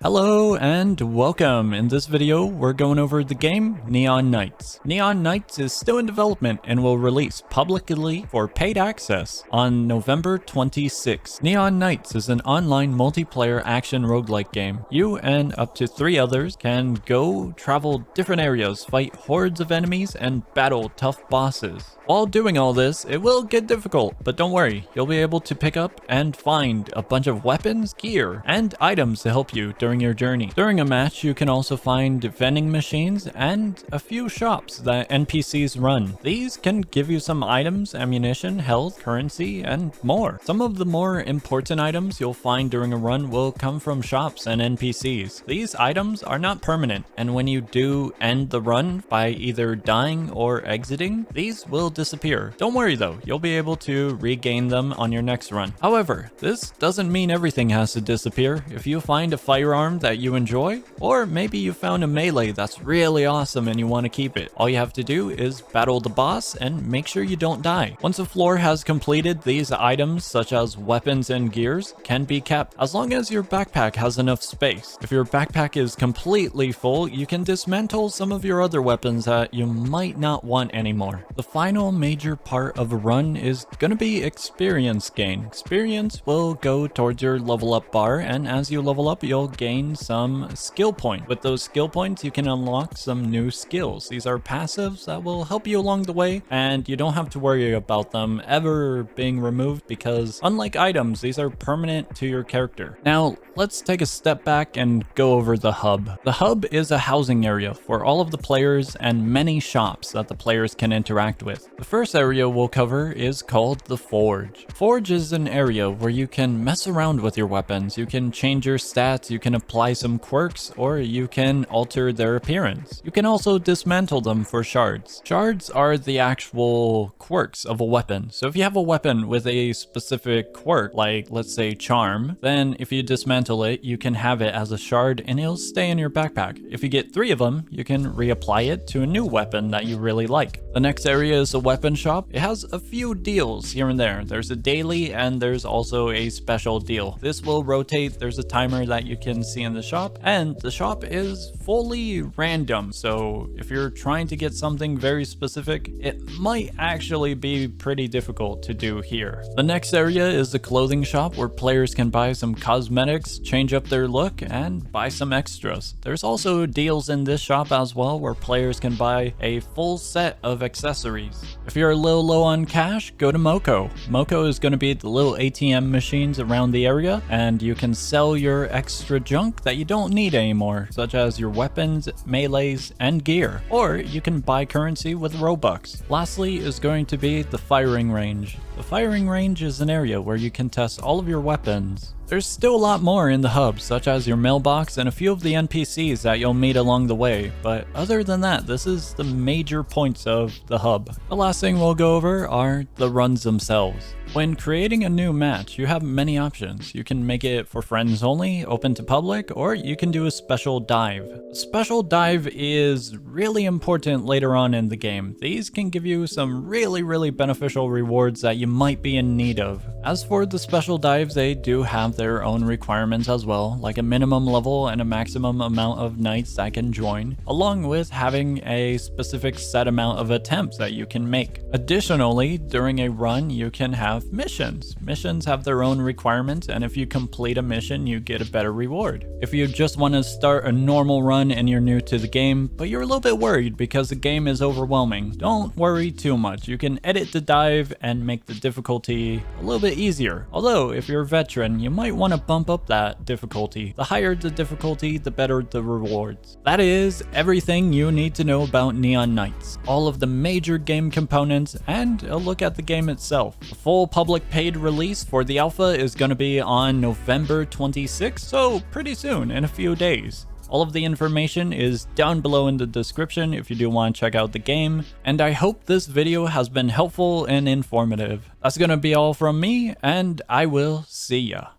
Hello and welcome. In this video, we're going over the game Neon Nights. Neon Nights is still in development and will release publicly for paid access on November 26. Neon Nights is an online multiplayer action roguelike game. You and up to 3 others can go travel different areas, fight hordes of enemies, and battle tough bosses. While doing all this, it will get difficult, but don't worry, you'll be able to pick up and find a bunch of weapons, gear, and items to help you during your journey. During a match, you can also find vending machines and a few shops that NPCs run. These can give you some items, ammunition, health, currency, and more. Some of the more important items you'll find during a run will come from shops and NPCs. These items are not permanent, and when you do end the run by either dying or exiting, these will disappear. Don't worry though, you'll be able to regain them on your next run. However, this doesn't mean everything has to disappear. If you find a firearm that you enjoy, or maybe you found a melee that's really awesome and you want to keep it, all you have to do is battle the boss and make sure you don't die. Once a floor has completed, these items such as weapons and gears can be kept as long as your backpack has enough space. If your backpack is completely full, you can dismantle some of your other weapons that you might not want anymore. The final major part of a run is going to be experience gain. Experience will go towards your level up bar, and as you level up, you'll gain some skill points. With those skill points, you can unlock some new skills. These are passives that will help you along the way, and you don't have to worry about them ever being removed because unlike items, these are permanent to your character. Now, let's take a step back and go over the hub. The hub is a housing area for all of the players and many shops that the players can interact with. The first area we'll cover is called the Forge. Forge is an area where you can mess around with your weapons. You can change your stats, you can apply some quirks, or you can alter their appearance. You can also dismantle them for shards. Shards are the actual quirks of a weapon. So if you have a weapon with a specific quirk, like let's say charm, then if you dismantle it, you can have it as a shard and it'll stay in your backpack. If you get 3 of them, you can reapply it to a new weapon that you really like. The next area is a weapon shop. It has a few deals here and there. There's a daily and there's also a special deal. This will rotate. There's a timer that you can see in the shop, and the shop is fully random. So if you're trying to get something very specific, it might actually be pretty difficult to do here. The next area is the clothing shop where players can buy some cosmetics, change up their look, and buy some extras. There's also deals in this shop as well where players can buy a full set of accessories. If you're a little low on cash, go to Moko. Moko is going to be the little ATM machines around the area, and you can sell your extra junk that you don't need anymore, such as your weapons, melees, and gear. Or you can buy currency with Robux. Lastly is going to be the firing range. The firing range is an area where you can test all of your weapons. There's still a lot more in the hub, such as your mailbox and a few of the NPCs that you'll meet along the way, but other than that, this is the major points of the hub. The last thing we'll go over are the runs themselves. When creating a new match, you have many options. You can make it for friends only, open to public, or you can do a special dive. A special dive is really important later on in the game. These can give you some really beneficial rewards that you might be in need of. As for the special dives, they do have their own requirements as well, like a minimum level and a maximum amount of nights that can join, along with having a specific set amount of attempts that you can make. Additionally, during a run, you can have missions. Missions have their own requirements, and if you complete a mission, you get a better reward. If you just want to start a normal run and you're new to the game, but you're a little bit worried because the game is overwhelming, don't worry too much. You can edit the dive and make the difficulty a little bit easier. Although, if you're a veteran, you might want to bump up that difficulty. The higher the difficulty, the better the rewards. That is everything you need to know about Neon Nights. All of the major game components and a look at the game itself. The full public paid release for the alpha is going to be on November 26th, so pretty soon, in a few days. All of the information is down below in the description if you do want to check out the game, and I hope this video has been helpful and informative. That's going to be all from me, and I will see ya.